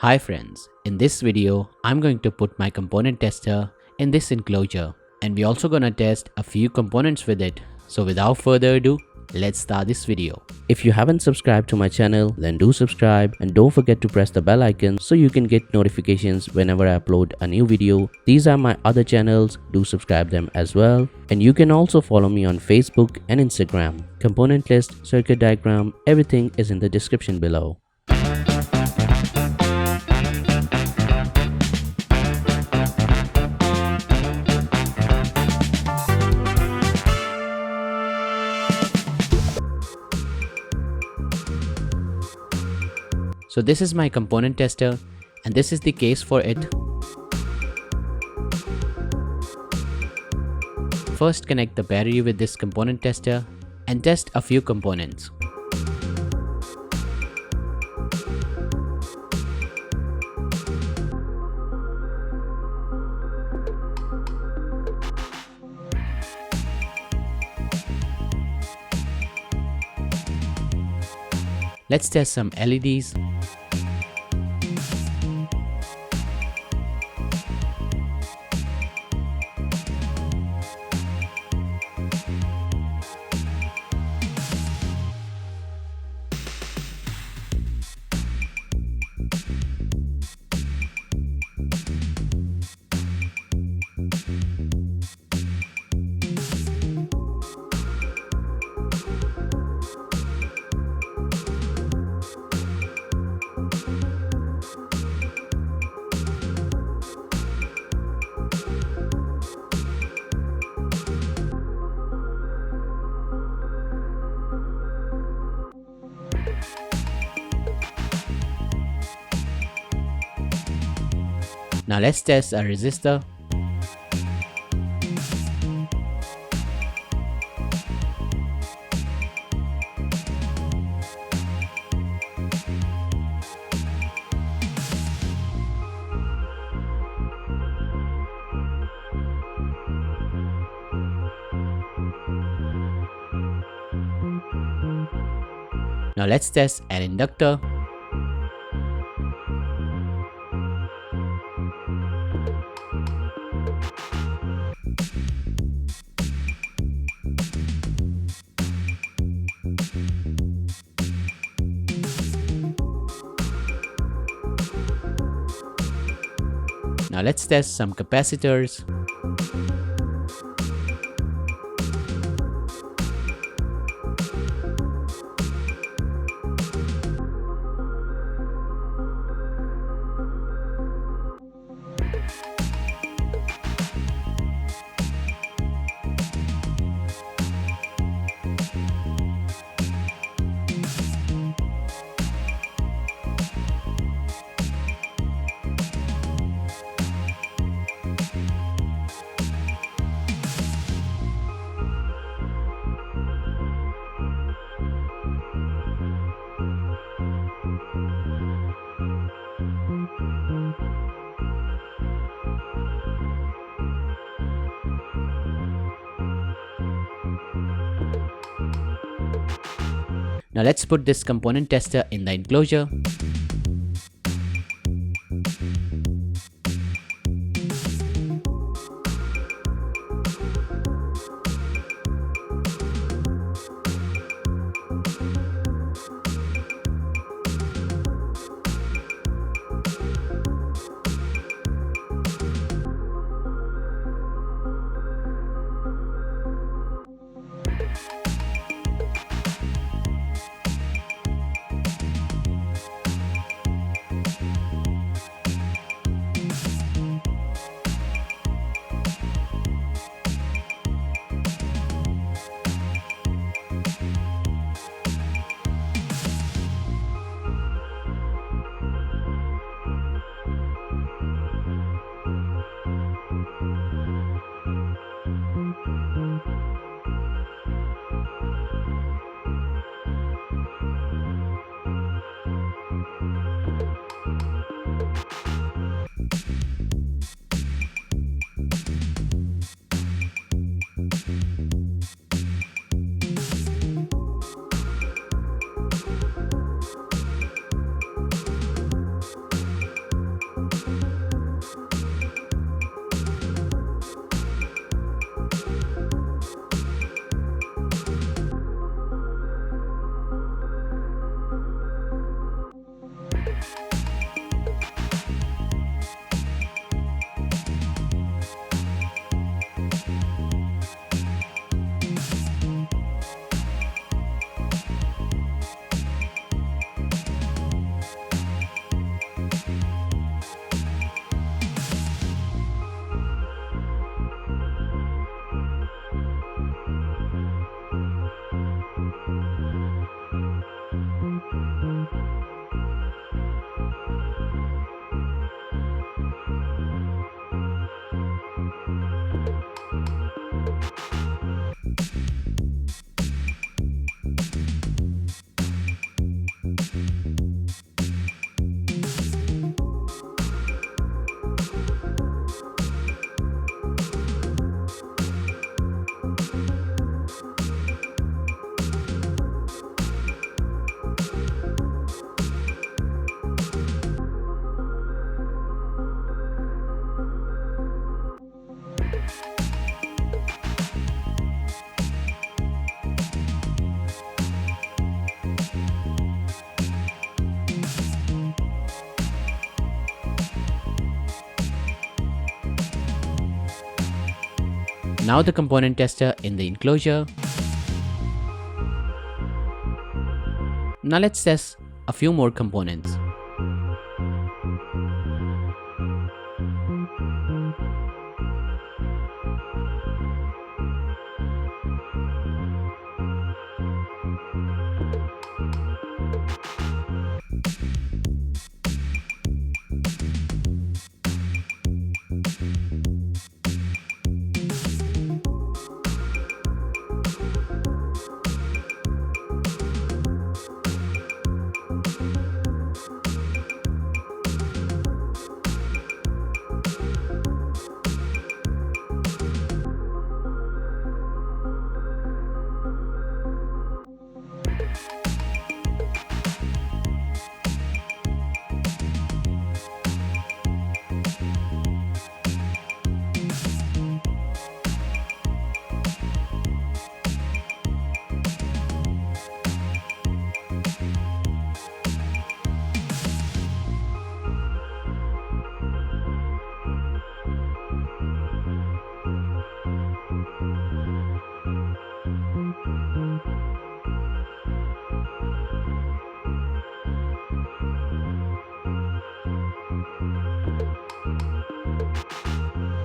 Hi friends, in this video I'm going to put my component tester in this enclosure and we're also gonna test a few components with it. So without further ado, let's start this video. If you haven't subscribed to my channel, then do subscribe and don't forget to press the bell icon so you can get notifications whenever I upload a new video. These are my other channels, do subscribe them as well. And you can also follow me on Facebook and Instagram. Component list, circuit diagram, everything is in the description below. So this is my component tester and this is the case for it. First connect the battery with this component tester and test a few components. Let's test some LEDs. Now let's test a resistor. Now let's test an inductor. Now let's test some capacitors. Now let's put this component tester in the enclosure. Now the component tester in the enclosure. Now let's test a few more components.